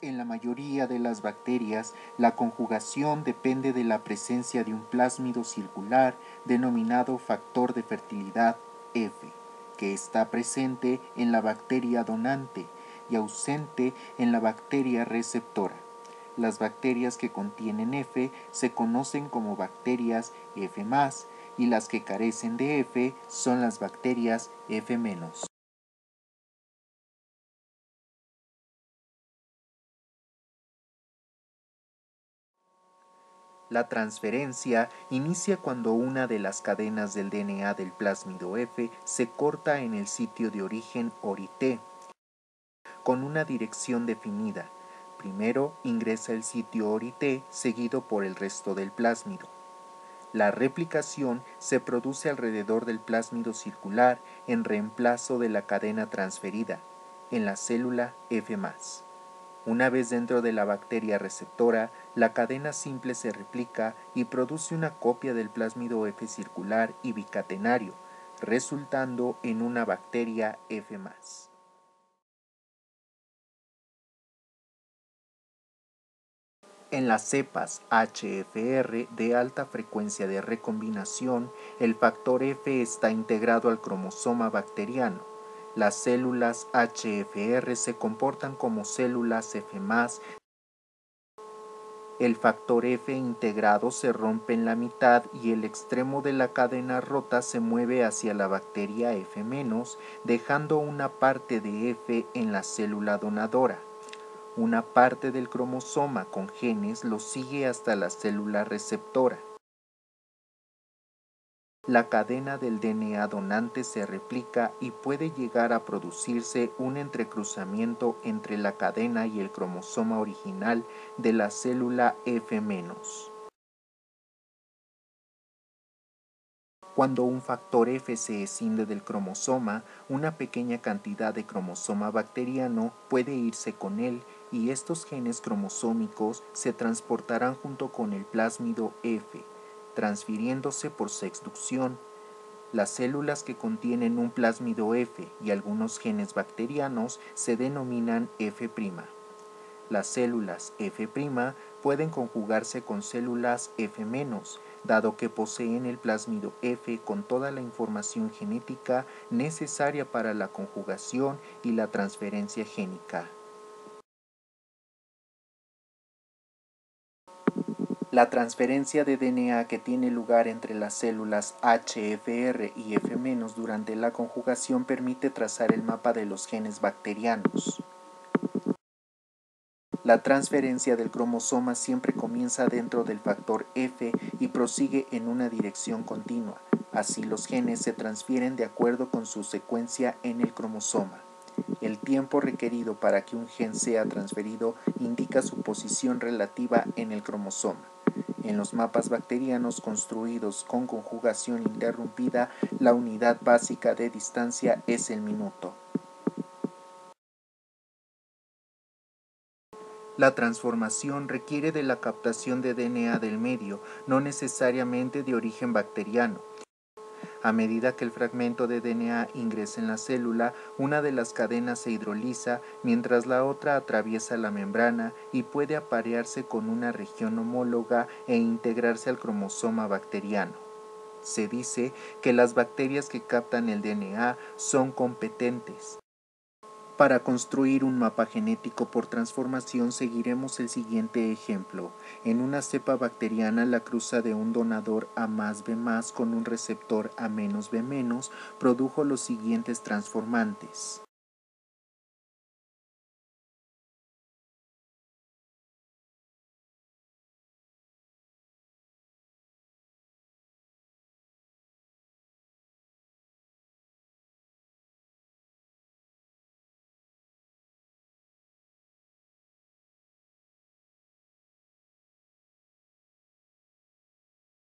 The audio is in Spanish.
En la mayoría de las bacterias, la conjugación depende de la presencia de un plásmido circular denominado factor de fertilidad F, que está presente en la bacteria donante y ausente en la bacteria receptora. Las bacterias que contienen F se conocen como bacterias F+, y las que carecen de F son las bacterias F-. La transferencia inicia cuando una de las cadenas del DNA del plásmido F se corta en el sitio de origen ORI-T con una dirección definida. Primero ingresa el sitio ORI-T seguido por el resto del plásmido. La replicación se produce alrededor del plásmido circular en reemplazo de la cadena transferida, en la célula F+. Una vez dentro de la bacteria receptora, la cadena simple se replica y produce una copia del plásmido F circular y bicatenario, resultando en una bacteria F+. En las cepas HFR de alta frecuencia de recombinación, el factor F está integrado al cromosoma bacteriano. Las células HFR se comportan como células F+. El factor F integrado se rompe en la mitad y el extremo de la cadena rota se mueve hacia la bacteria F-, dejando una parte de F en la célula donadora. Una parte del cromosoma con genes lo sigue hasta la célula receptora. La cadena del DNA donante se replica y puede llegar a producirse un entrecruzamiento entre la cadena y el cromosoma original de la célula F-. Cuando un factor F se escinde del cromosoma, una pequeña cantidad de cromosoma bacteriano puede irse con él y estos genes cromosómicos se transportarán junto con el plásmido F, transfiriéndose por sexducción. Las células que contienen un plásmido F y algunos genes bacterianos se denominan F'. Las células F' pueden conjugarse con células F-, dado que poseen el plásmido F con toda la información genética necesaria para la conjugación y la transferencia génica. La transferencia de DNA que tiene lugar entre las células HFR y F- durante la conjugación permite trazar el mapa de los genes bacterianos. La transferencia del cromosoma siempre comienza dentro del factor F y prosigue en una dirección continua. Así los genes se transfieren de acuerdo con su secuencia en el cromosoma. El tiempo requerido para que un gen sea transferido indica su posición relativa en el cromosoma. En los mapas bacterianos construidos con conjugación interrumpida, la unidad básica de distancia es el minuto. La transformación requiere de la captación de DNA del medio, no necesariamente de origen bacteriano. A medida que el fragmento de DNA ingresa en la célula, una de las cadenas se hidroliza mientras la otra atraviesa la membrana y puede aparearse con una región homóloga e integrarse al cromosoma bacteriano. Se dice que las bacterias que captan el DNA son competentes. Para construir un mapa genético por transformación seguiremos el siguiente ejemplo. En una cepa bacteriana, la cruza de un donador A+B+ con un receptor A-B- produjo los siguientes transformantes.